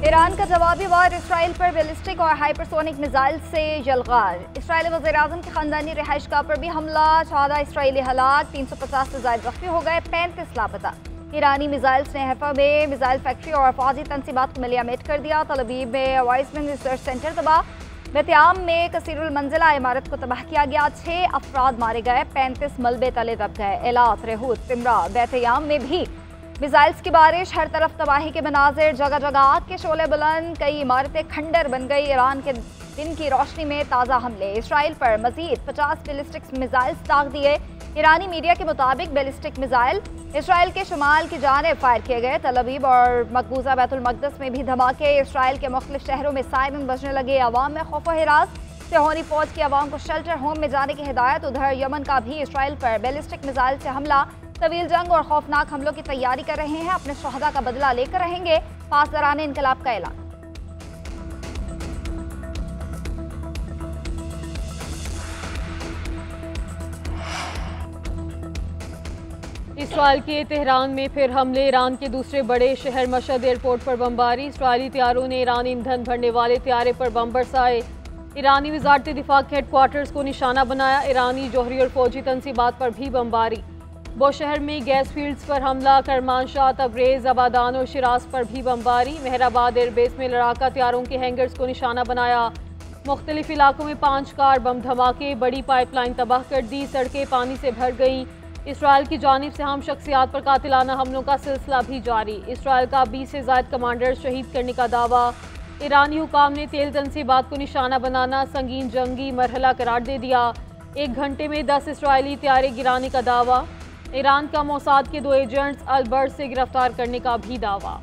Iran का जवाबी वार Israel पर बैलिस्टिक और हाइपरसोनिक मिसाइल से जलगार। इसराइली वज़ीर-ए-आज़म की खानदानी रिहाइशगाह पर भी हमला, 14 इसराइली हलाक, 350 से ज़ायद ज़ख्मी हो गए, 35 लापता। ईरानी मिसाइल्स ने हैफा में मिसाइल फैक्ट्री और फौजी तनसीबात को मिलियामेट कर दिया। तल अवीव में वाइसमैन रिसर्च सेंटर तबाह। बेतियाम में कसीरुल मंजिला इमारत को तबाह किया गया, 6 अफराद मारे गए, 35 मलबे तले दब गए। एलात, रेहूत, तिमरा, बेतियाम में भी मिसाइल्स की बारिश, हर तरफ तबाही के मनाजिर, जगह जगह आग के शोले बुलंद, कई इमारतें खंडर बन गई। ईरान के दिन की रोशनी में ताज़ा हमले, इसराइल पर मजीद 50 बैलिस्टिक मिसाइल्स दाग दिए। ईरानी मीडिया के मुताबिक बैलिस्टिक मिसाइल इसराइल के शुमाल की जानिब फायर किए गए। तल अवीव और मकबूजा बैतुल मक़दस में भी धमाके, इसराइल के मुख्तलिफ शहरों में सायरन बजने लगे। अवाम में खौफ व हिरास, सेहोनी फौज की अवाम को शेल्टर होम में जाने की हिदायत। उधर यमन का भी इसराइल पर बैलिस्टिक मिसाइल से हमला, तवील जंग और खौफनाक हमलों की तैयारी कर रहे हैं, अपने शहदा का बदला लेकर रहेंगे, पासदारान इनकलाब का ऐलान। इसराइल के तेहरान में फिर हमले, ईरान के दूसरे बड़े शहर मशहद एयरपोर्ट पर बमबारी। इसराइली तैयारों ने ईरानी ईंधन भरने वाले तैयारे पर बम बरसाए। ईरानी वजारत दिफा के हेडक्वार्टर्स को निशाना बनाया। ईरानी जौहरी और फौजी तनसीबात पर भी बमबारी। बुशहर में गैस फील्ड्स पर हमला, करमानशाह, तबरेज़, अबादान और शिराज पर भी बमबारी। मेहराबाद एयरबेस में लड़ाका तैयारों के हैंगर्स को निशाना बनाया। मुख्तलिफ इलाकों में 5 कार बम धमाके, बड़ी पाइपलाइन तबाह कर दी, सड़कें पानी से भर गई। इसराइल की जानिब से हम शख्सियात पर कातिलाना हमलों का सिलसिला भी जारी। इसराइल का 20 से ज़ायद कमांडर शहीद करने का दावा। ईरानी हुकाम ने तेल तनसीबात को निशाना बनाना संगीन जंगी मरहला करार दे दिया। 1 घंटे में 10 इसराइली तैयारे गिराने का दावा। ईरान का मोसाद के 2 एजेंट्स अलबर्ट से गिरफ्तार करने का भी दावा।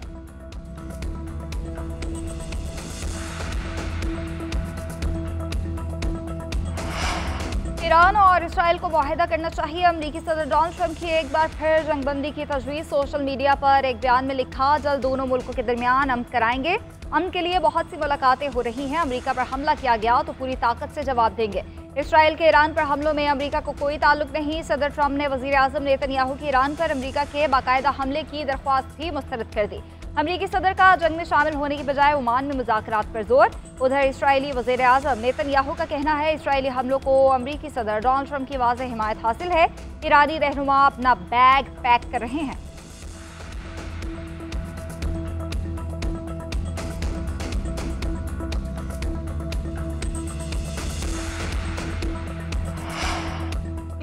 ईरान और इसराइल को मुआहिदा करना चाहिए। अमरीकी सदर डोनाल्ड ट्रंप की एक बार फिर जंगबंदी की तजवीज़। सोशल मीडिया पर एक बयान में लिखा, जल्द दोनों मुल्कों के दरमियान अमन कराएंगे। अमन के लिए बहुत सी मुलाकातें हो रही हैं। अमरीका पर हमला किया गया तो पूरी ताकत से जवाब देंगे। इसराइल के ईरान पर हमलों में अमरीका को कोई ताल्लुक नहीं। सदर ट्रंप ने वज़ीर-ए-आज़म नेतन्याहू की ईरान पर अमरीका के बाकायदा हमले की दरख्वास्त भी मुस्तरद कर दी। अमरीकी सदर का जंग में शामिल होने की बजाय ओमान में मुज़ाकरात पर जोर। उधर इसराइली वज़ीर-ए-आज़म नेतन्याहू का कहना है, इसराइली हमलों को अमरीकी सदर डोनाल्ड ट्रंप की वाज़ेह हिमायत हासिल है। ईरानी रहनुमा अपना बैग पैक कर रहे हैं।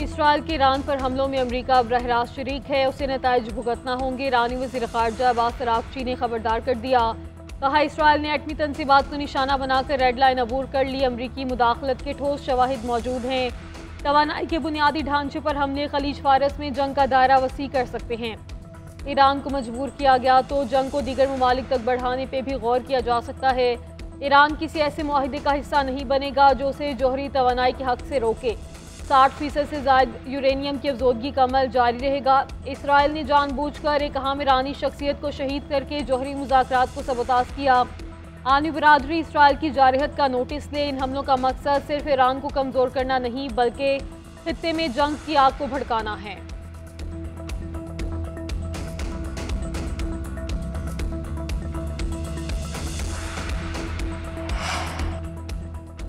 इसराइल के ईरान पर हमलों में अमरीका बरह रास्त शरीक है, उसे नताइज भुगतना होंगे। ईरानी वज़ीर ख़ारजा अब्बास अराग़ची ने खबरदार कर दिया। कहा, इसराइल ने एटमी तनसीबात को निशाना बनाकर रेड लाइन अबूर कर ली। अमरीकी मुदाखलत के ठोस शवाहिद मौजूद हैं। तवानाई के बुनियादी ढांचे पर हमले खलीज फारस में जंग का दायरा वसी कर सकते हैं। ईरान को मजबूर किया गया तो जंग को दीगर ममालिक तक बढ़ाने पर भी गौर किया जा सकता है। ईरान किसी ऐसे मुआहिदे का हिस्सा नहीं बनेगा जो उसे जौहरी तवानाई के हक से रोके। 60% से ज़ायद यूरेनियम की अफजोदगी का अमल जारी रहेगा। इसराइल ने जानबूझकर एक अहम ईरानी शख्सियत को शहीद करके जौहरी मुज़ाकरात को सबोताज किया। आलमी बरादरी इसराइल की जारहत का नोटिस ले। इन हमलों का मकसद सिर्फ ईरान को कमज़ोर करना नहीं, बल्कि खित्ते में जंग की आग को भड़काना है।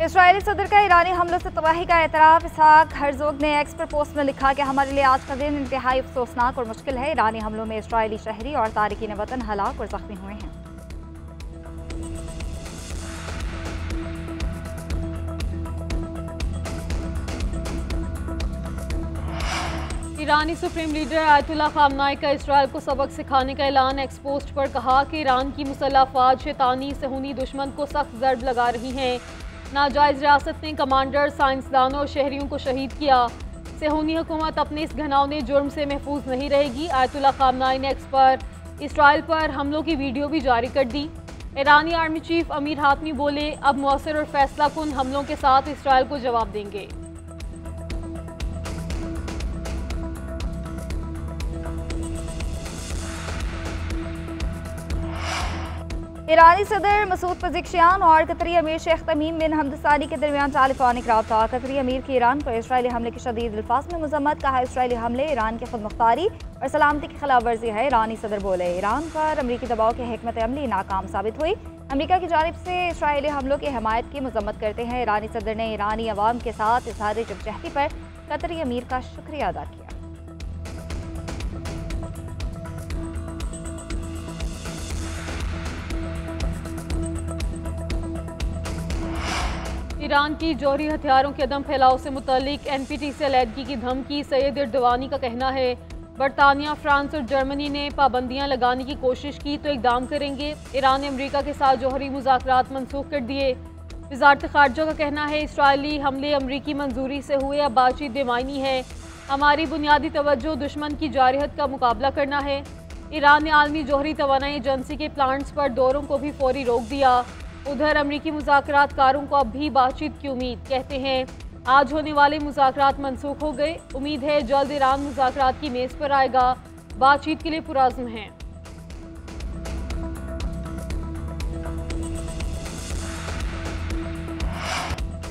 इसराइली सदर का ईरानी हमलों से तबाही का एतराफ़। इसहाक हर्ज़ोग ने एक्स पर पोस्ट में लिखा कि हमारे लिए आज का दिन इंतहाई अफसोसनाक और मुश्किल है। ईरानी हमलों में इसराइली शहरी और तारिकीन वतन हलाक और ज़ख्मी हुए हैं। ईरानी सुप्रीम लीडर आयतुल्लाह ख़ामनाई का इसराइल को सबक सिखाने का ऐलान। एक्सपोस्ट पर कहा कि ईरान की मुसल्लह अफ़वाज शैतानी सहूनी दुश्मन को सख्त ज़र्ब लगा रही हैं। नाजायज़ रियासत ने कमांडर, साइंसदानों और शहरियों को शहीद किया। सहूनी हुकूमत अपने इस घिनौने जुर्म से महफूज नहीं रहेगी। आयतुल्लाह ख़ामनाई ने एक्स पर इसराइल पर हमलों की वीडियो भी जारी कर दी। ईरानी आर्मी चीफ अमीर हातमी बोले, अब मौसर और फैसला कुन हमलों के साथ इसराइल को जवाब देंगे। ईरानी सदर मसूद पज़ेश्कियान और कतरी अमीर शेख तमीम बिन हमद सानी के दरमियान टेलीफोनिक रब्ता। कतरी अमीर की ईरान पर इसराइली हमले की शदीद अल्फाज में मजम्मत। कहा, इसराइली हमले ईरान की खुदमुख्तारी और सलामती की खिलाफ वर्जी है। ईरानी सदर बोले, ईरान पर अमरीकी दबाव की हिकमत अमली नाकाम साबित हुई। अमेरिका की जानिब से इसराइली हमलों की हमायत की मजम्मत करते हैं ईरानी सदर ने ईरानी अवाम के साथ इजहार यकजहती पर कतरी अमीर का शुक्रिया अदा किया। ईरान की जौहरी हथियारों के अदम फैलाव से मुतल्लिक NPT से अलहदगी की धमकी। सैयद एर्दवानी का कहना है बरतानिया, फ्रांस और जर्मनी ने पाबंदियां लगाने की कोशिश की तो इकदाम करेंगे। ईरान ने अमेरिका के साथ जौहरी मुज़ाकरात मनसूख कर दिए। वज़ारत ख़ारजा का कहना है इसराइली हमले अमरीकी मंजूरी से हुए, अब बातचीत बेमायनी है। हमारी बुनियादी तवज्जो दुश्मन की जारहत का मुकाबला करना है। ईरान ने आलमी जौहरी तवानाई एजेंसी के प्लांट्स पर दौरों को भी फौरी रोक दिया। उधर अमरीकी मुज़ाकरातकारों को अब भी बातचीत की उम्मीद। कहते हैं आज होने वाले मुज़ाकरात मनसूख हो गए। उम्मीद है जल्द ईरान मुज़ाकरात की मेज़ पर आएगा। बातचीत के लिए पुरअज़्म हैं।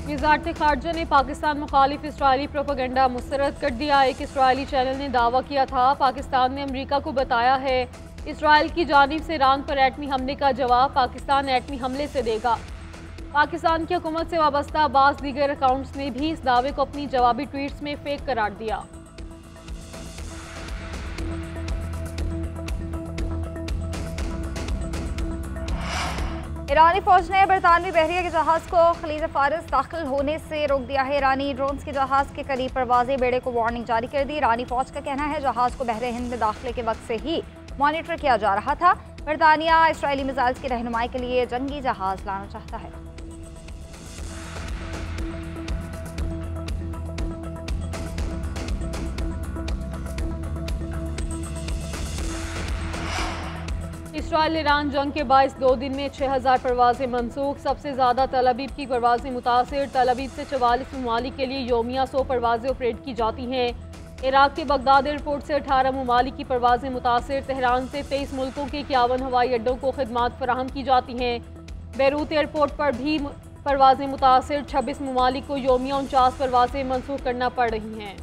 वज़ारत ख़ारजा ने पाकिस्तान मुखालिफ इसराइली प्रोपेगेंडा मुस्तरद कर दिया। एक इसराइली चैनल ने दावा किया था पाकिस्तान ने अमरीका को बताया है इसराइल की जानिब से ईरान पर एटमी हमले का जवाब पाकिस्तान एटमी हमले से देगा। पाकिस्तान की हुकूमत से वाबस्ता बाज़ दीगर अकाउंट्स ने भी इस दावे को अपनी जवाबी ट्वीट्स में फेक करार दिया। ईरानी फौज ने बरतानवी बहरिया के जहाज को खलीज फारस दाखिल होने से रोक दिया है। ईरानी ड्रोन्स के जहाज के करीब परवाज़े बेड़े को वार्निंग जारी कर दी। ईरानी फौज का कहना है जहाज को बहरे हिंद में दाखिले के वक्त से ही मॉनिटर किया जा रहा था। बरतानिया इसराइली मिसाइल्स की रहनुमाई के लिए जंगी जहाज लाना चाहता है। इसराइल ईरान जंग के बायस 2 दिन में 6000 परवाजें मनसूख। सबसे ज़्यादा तल अवीव की परवाजें मुतासिर। तल अवीव से 44 ममालिक के लिए योमिया 100 परवाजें ऑपरेट की जाती हैं। इराक के बगदाद एयरपोर्ट से 18 ममालिक की परवाजें मुतासिर। तेहरान से 23 मुल्कों के 51 हवाई अड्डों को खिदमात फराहम की जाती हैं। बैरूत एयरपोर्ट पर भी परवाजें मुतासिर। 26 ममालिक को योमिया 49 परवाजें मनसूख करना पड़ रही हैं।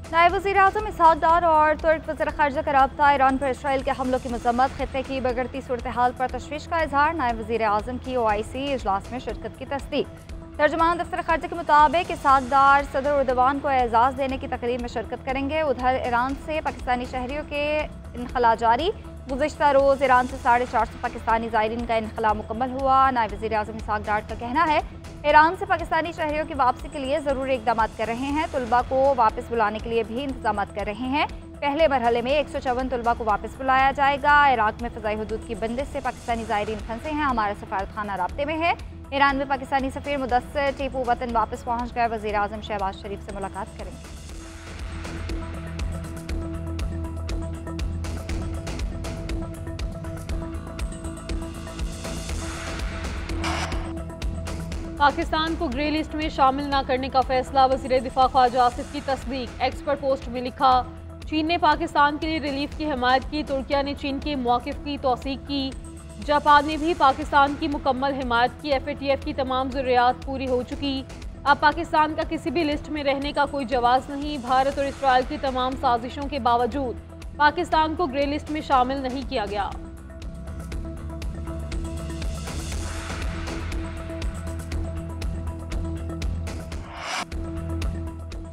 नायब वज़ीर-ए-आज़म इसहाक डार और तुर्क वज़ीर ख़ारजा का रब्ता। ईरान पर इसराइल के हमलों की मज़म्मत। ख़ित्ते की बिगड़ती सूरत हाल पर तशवीश का इजहार। नायब वज़ीर-ए-आज़म की OIC इजलास में शिरकत की तस्दीक। तर्जुमान दफ्तर ख़ारजा के मुताबिक इसहाक डार सदर उर्दवान को एजाज़ देने की तकरीब में शिरकत करेंगे। उधर ईरान से पाकिस्तानी शहरियों के इनखला जारी। गुज़िश्ता रोज़ ईरान से 450 पाकिस्तानी ज़ायरीन का इनखला मुकम्मल हुआ। नायब वज़ीर-ए-आज़म इसहाक डार का कहना है ईरान से पाकिस्तानी शहरियों की वापसी के लिए ज़रूरी इक़दाम कर रहे हैं। तलबा को वापस बुलाने के लिए भी इंतजाम कर रहे हैं। पहले मरहले में 154 तलबा को वापस बुलाया जाएगा। इराक में फ़ज़ाई हुदूद की बंदिश से पाकिस्तानी ज़ायरीन फंसे हैं। हमारा सफारत खाना राब्ते में है। ईरान में पाकिस्तानी सफ़ीर मुदस्सिर टीपू वतन वापस पहुँच गए। वज़ीर-ए-आज़म शहबाज शरीफ से मुलाकात करेंगे। पाकिस्तान को ग्रे लिस्ट में शामिल न करने का फैसला। वज़ीर दिफा ख्वाजा आसिफ की तस्दीक। एक्स पर पोस्ट में लिखा चीन ने पाकिस्तान के लिए रिलीफ की हमायत की। तुर्किया ने चीन के मौक़िफ़ की तौसीक़ की। जापान ने भी पाकिस्तान की मुकम्मल हिमायत की। FATF की तमाम ज़रूरियात पूरी हो चुकी। अब पाकिस्तान का किसी भी लिस्ट में रहने का कोई जवाज़ नहीं। भारत और इसराइल की तमाम साजिशों के बावजूद पाकिस्तान को ग्रे लिस्ट में शामिल नहीं किया गया।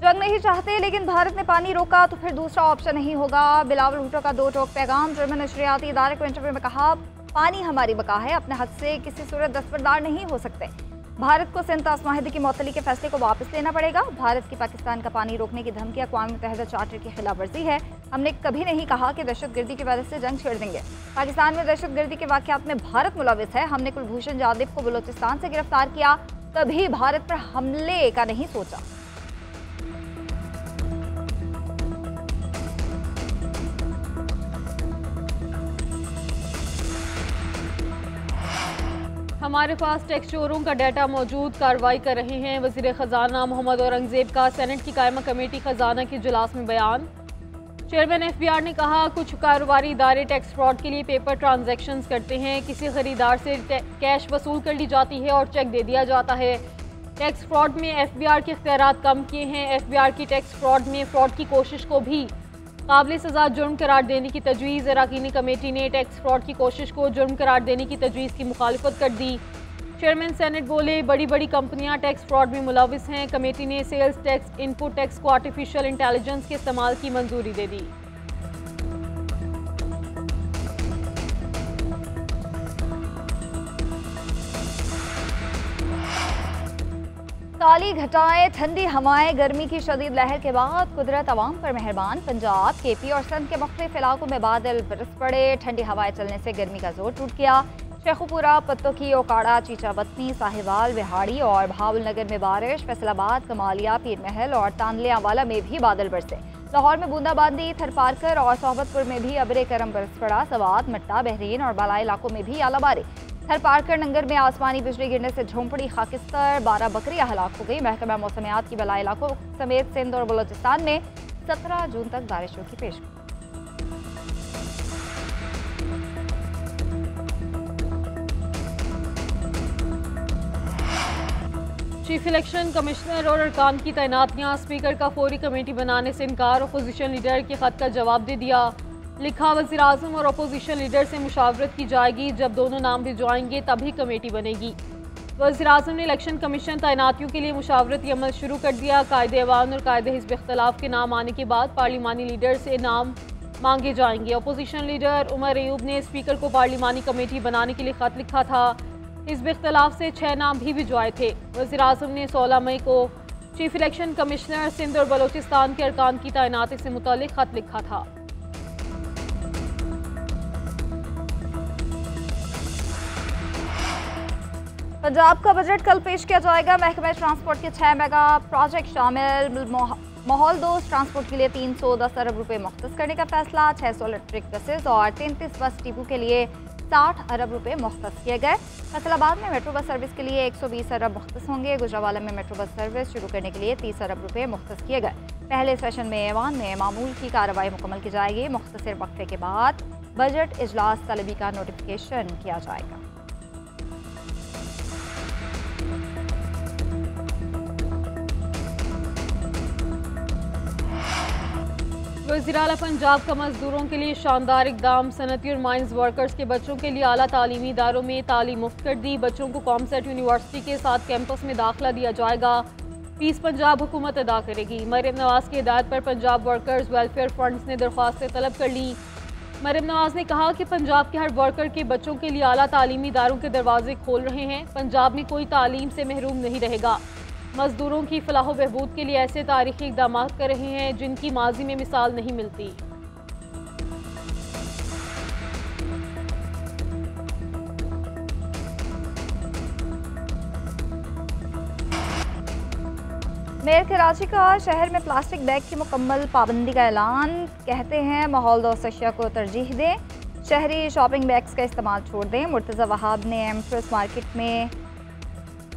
जंग नहीं चाहते लेकिन भारत ने पानी रोका तो फिर दूसरा ऑप्शन नहीं होगा। बिलावल भुट्टो का 2 टोक पैगाम। जर्मन नशरियाती इदारे को इंटरव्यू में कहा पानी हमारी बका है, अपने हद से किसी सूरत दस्तबरदार नहीं हो सकते। भारत को सिंतास माहिदे की मौतली के फैसले को वापस लेना पड़ेगा। भारत की पाकिस्तान का पानी रोकने की धमकी अक़वाम मुत्तहिदा चार्टर की खिलाफ वर्जी है। हमने कभी नहीं कहा कि दहशतगर्दी की वजह से जंग छेड़ देंगे। पाकिस्तान में दहशतगर्दी के वाक़यात में भारत मुलविस है। हमने कुलभूषण जाधव को बलोचिस्तान से गिरफ्तार किया, तभी भारत पर हमले का नहीं सोचा। हमारे पास टैक्स चोरों का डाटा मौजूद, कार्रवाई कर रहे हैं। वज़ीर ख़जाना मोहम्मद औरंगज़ेब का सेनेट की कायमा कमेटी ख़जाना के इजलास में बयान। चेयरमैन FBR ने कहा कुछ कारोबारी इदारे टैक्स फ्रॉड के लिए पेपर ट्रांजैक्शंस करते हैं। किसी खरीदार से कैश वसूल कर ली जाती है और चेक दे दिया जाता है। टैक्स फ्रॉड में एफबीआर के इख्तियारात कम किए हैं। एफबीआर की टैक्स फ्रॉड में फ्रॉड की कोशिश को भी काबिल सजा जुर्म करार देने की तजवीज़। अरकानी कमेटी ने टैक्स फ्रॉड की कोशिश को जुर्म करार देने की तजवीज़ की मुखालिफत कर दी। चेयरमैन सेनेट बोले, बड़ी बड़ी कंपनियां टैक्स फ्रॉड में मुलविस हैं। कमेटी ने सेल्स टैक्स, इनपुट टैक्स को आर्टिफिशियल इंटेलिजेंस के इस्तेमाल की मंजूरी दे दी। काली घटाएं, ठंडी हवाएं, गर्मी की शदीद लहर के बाद कुदरत अवाम पर मेहरबान। पंजाब, केपी और सिंध के मुख्तलिफ इलाकों में बादल बरस पड़े। ठंडी हवाएं चलने से गर्मी का जोर टूट गया। शेखुपुरा, पत्तोकी, ओकाड़ा, चीचाबत्ती, साहिवाल, विहाड़ी और भावलनगर में बारिश। फैसलाबाद, कमालिया, पीर महल और तानलियावाला में भी बादल बरसे। लाहौर में बूंदाबांदी, थरपारकर और सोहबतपुर में भी अबरे करम बरस पड़ा। सवात, मट्टा, बहरीन और बालाई इलाकों में भी आलाबारी। थरपारकर नंगर में आसमानी बिजली गिरने से झोंपड़ी खाकिस्तर, 12 बकरियां हलाक हो गई। महकमा मौसमियात की बलाई इलाकों समेत सिंध और बलोचिस्तान में 17 जून तक बारिशों की पेशगोई। चीफ इलेक्शन कमिश्नर और अरकान की तैनातियां। स्पीकर का फौरी कमेटी बनाने से इनकार। अपोजिशन लीडर के खत का जवाब दे दिया। लिखा, वज़ीर आज़म और अपोजिशन लीडर से मुशावरत की जाएगी। जब दोनों नाम भिजवाएंगे तभी कमेटी बनेगी। वज़ीर आज़म ने इलेक्शन कमीशन तैनातियों के लिए मुशावरती अमल शुरू कर दिया। कायदे अवान और कायदे हिज़्ब इख्तिलाफ के नाम आने के बाद पार्लिमानी लीडर से नाम मांगे जाएंगे। अपोजिशन लीडर उमर अयूब ने स्पीकर को पार्लिमानी कमेटी बनाने के लिए खत लिखा था। हिज़्ब इख्तिलाफ से 6 नाम भी भिजवाए थे। वज़ीर आज़म ने 16 मई को चीफ इलेक्शन कमिश्नर सिंध और बलोचिस्तान के अरकान की तैनाती से मुताल्लिक खत लिखा था। पंजाब का बजट कल पेश किया जाएगा। महकमा ट्रांसपोर्ट के 6 मेगा प्रोजेक्ट शामिल। माहौल दोस्त ट्रांसपोर्ट के लिए 310 अरब रुपए मुख्तस करने का फैसला। 600 इलेक्ट्रिक बसेस और 33 बस डिपो के लिए 60 अरब रुपए मुख्तस किए गए। फैसलाबाद में मेट्रो बस सर्विस के लिए 120 अरब मुख्तस होंगे। गुजरावाला में मेट्रो बस सर्विस शुरू करने के लिए 30 अरब रुपए मुख्तस किए गए। पहले सेशन में ऐवान में मामूल की कार्रवाई मुकम्मल की जाएगी। मुख्तसर वक्फे के बाद बजट इजलास तलबी का नोटिफिकेशन किया जाएगा। वज़ीर आला पंजाब का मजदूरों के लिए शानदार इकदाम। सनती और माइंस वर्कर्स के बच्चों के लिए आला तालीमी इदारों में तालीम मुफ्त कर दी। बच्चों को कॉमसेट यूनिवर्सिटी के साथ कैंपस में दाखिला दिया जाएगा। फीस पंजाब हुकूमत अदा करेगी। मरियम नवाज की हिदायत पर पंजाब वर्कर्स वेलफेयर फंड्स ने दरख्वास्तें तलब कर ली। मरियम नवाज ने कहा कि पंजाब के हर वर्कर के बच्चों के लिए आला तालीमी इदारों के दरवाजे खोल रहे हैं। पंजाब में कोई तालीम से महरूम नहीं रहेगा। मजदूरों की फलाह व बहबूद के लिए ऐसे तारीखी इक़दाम कर रहे हैं जिनकी माजी में मिसाल नहीं मिलती। मेयर कराची का शहर में प्लास्टिक बैग की मुकम्मल पाबंदी का ऐलान। कहते हैं माहौल दोस्त अशिया को तरजीह दें। शहरी शॉपिंग बैग्स का इस्तेमाल छोड़ दें। मुर्तज़ा वहाब ने एम्प्रेस मार्केट में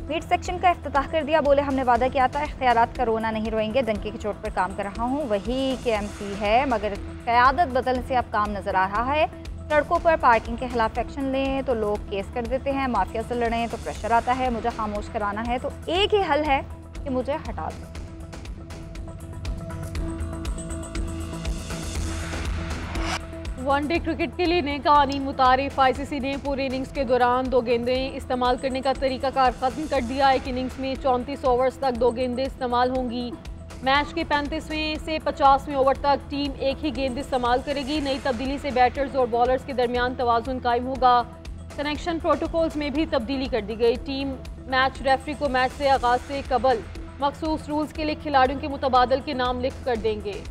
मीट सेक्शन का इफ्तिताह कर दिया। बोले, हमने वादा किया था इख्तियारात का रोना नहीं रोएंगे। डंके की चोट पर काम कर रहा हूँ। वही के MC है मगर क़यादत बदलने से अब काम नज़र आ रहा है। सड़कों पर पार्किंग के खिलाफ एक्शन लें तो लोग केस कर देते हैं। माफिया से लड़ें तो प्रेशर आता है। मुझे खामोश कराना है तो एक ही हल है कि मुझे हटा दो। वनडे क्रिकेट के लिए नए कवानीन मुतारिफ। ICC ने पूरी इनिंग्स के दौरान 2 गेंदें इस्तेमाल करने का तरीकाकार ख़त्म कर दिया। एक इनिंग्स में 34 ओवर्स तक 2 गेंदें इस्तेमाल होंगी। मैच के 35वें से 50वें ओवर तक टीम एक ही गेंद इस्तेमाल करेगी। नई तब्दीली से बैटर्स और बॉलर्स के दरमियान तवाज़ुन कायम होगा। कनेक्शन प्रोटोकॉल्स में भी तब्दीली कर दी गई। टीम मैच रेफरी को मैच से आगाज़ से कबल मखसूस रूल्स के लिए खिलाड़ियों के मुतबादल के नाम लिख कर देंगे।